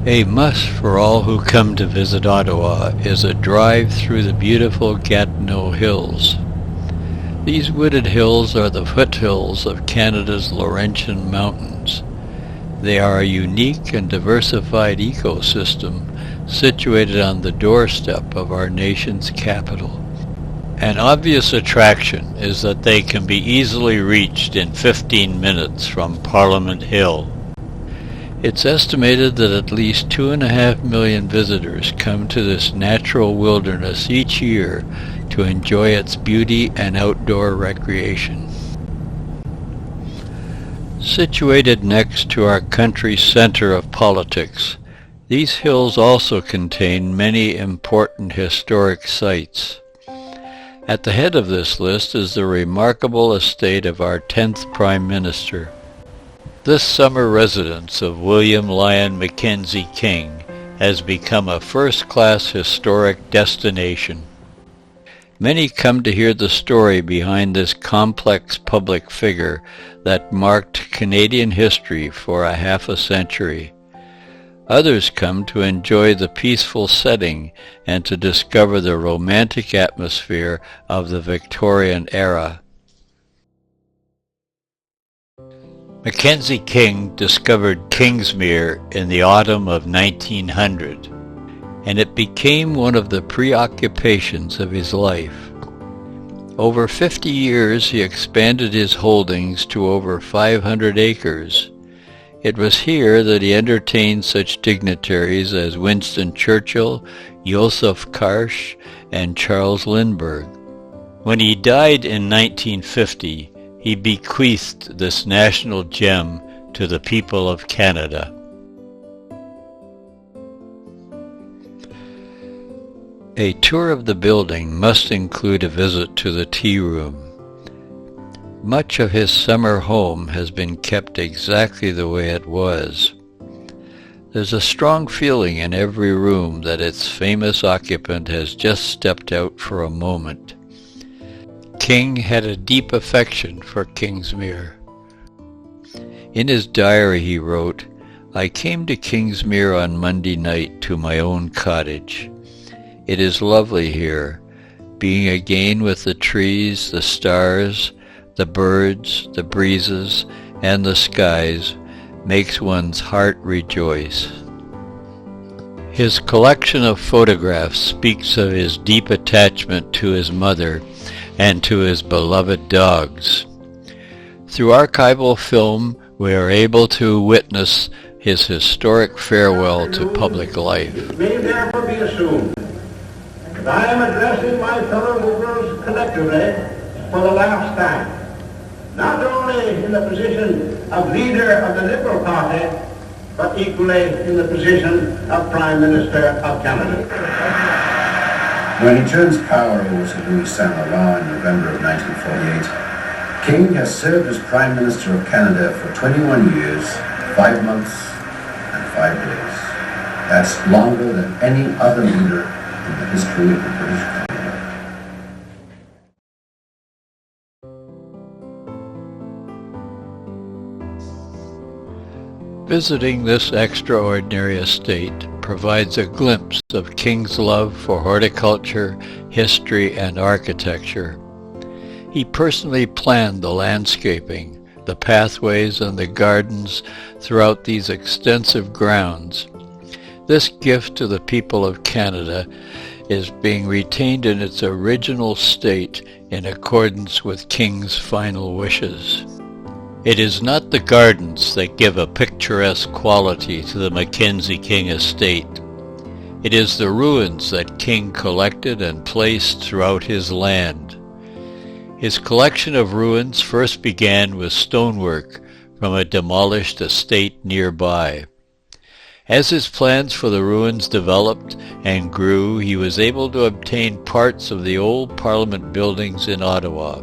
A must for all who come to visit Ottawa is a drive through the beautiful Gatineau Hills. These wooded hills are the foothills of Canada's Laurentian Mountains. They are a unique and diversified ecosystem situated on the doorstep of our nation's capital. An obvious attraction is that they can be easily reached in 15 minutes from Parliament Hill. It's estimated that at least 2.5 million visitors come to this natural wilderness each year to enjoy its beauty and outdoor recreation. Situated next to our country's center of politics, these hills also contain many important historic sites. At the head of this list is the remarkable estate of our 10th Prime Minister. This summer residence of William Lyon Mackenzie King has become a first-class historic destination. Many come to hear the story behind this complex public figure that marked Canadian history for a half a century. Others come to enjoy the peaceful setting and to discover the romantic atmosphere of the Victorian era. Mackenzie King discovered Kingsmere in the autumn of 1900, and it became one of the preoccupations of his life. Over 50 years he expanded his holdings to over 500 acres. It was here that he entertained such dignitaries as Winston Churchill, Joseph Karsh, and Charles Lindbergh. When he died in 1950, he bequeathed this national gem to the people of Canada. A tour of the building must include a visit to the tea room. Much of his summer home has been kept exactly the way it was. There's a strong feeling in every room that its famous occupant has just stepped out for a moment. King had a deep affection for Kingsmere. In his diary he wrote, "I came to Kingsmere on Monday night to my own cottage. It is lovely here, being again with the trees, the stars, the birds, the breezes, and the skies makes one's heart rejoice." His collection of photographs speaks of his deep attachment to his mother and to his beloved dogs. Through archival film, we are able to witness his historic farewell to public life. It may therefore be assumed that I am addressing my fellow Liberals collectively for the last time, not only in the position of leader of the Liberal Party, but equally in the position of Prime Minister of Canada. When he turns power over to Louis Saint-Laurent in November of 1948, King has served as Prime Minister of Canada for 21 years, 5 months, and 5 days. That's longer than any other leader in the history of the British Commonwealth. Visiting this extraordinary estate provides a glimpse of King's love for horticulture, history, and architecture. He personally planned the landscaping, the pathways, and the gardens throughout these extensive grounds. This gift to the people of Canada is being retained in its original state in accordance with King's final wishes. It is not the gardens that give a picturesque quality to the Mackenzie King estate. It is the ruins that King collected and placed throughout his land. His collection of ruins first began with stonework from a demolished estate nearby. As his plans for the ruins developed and grew, he was able to obtain parts of the old Parliament buildings in Ottawa.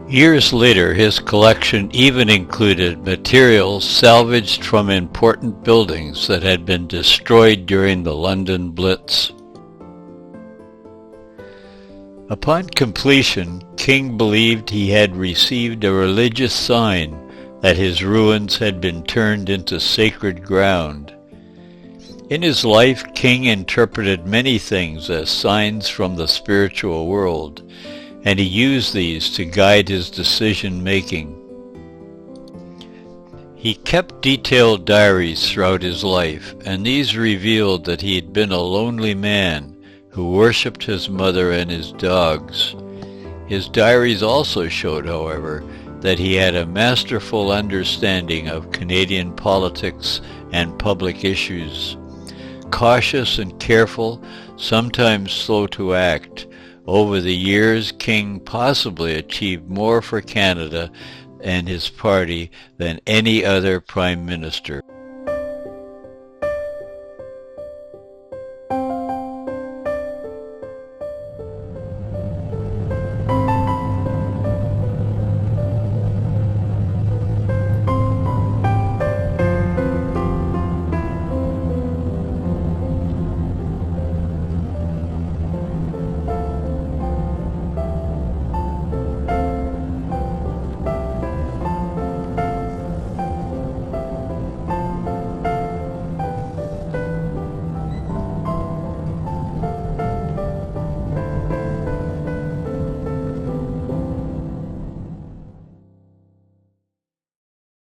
Years later, his collection even included materials salvaged from important buildings that had been destroyed during the London Blitz. Upon completion, King believed he had received a religious sign that his ruins had been turned into sacred ground. In his life, King interpreted many things as signs from the spiritual world, and he used these to guide his decision-making. He kept detailed diaries throughout his life, and these revealed that he had been a lonely man who worshipped his mother and his dogs. His diaries also showed, however, that he had a masterful understanding of Canadian politics and public issues. Cautious and careful, sometimes slow to act, over the years King possibly achieved more for Canada and his party than any other Prime Minister.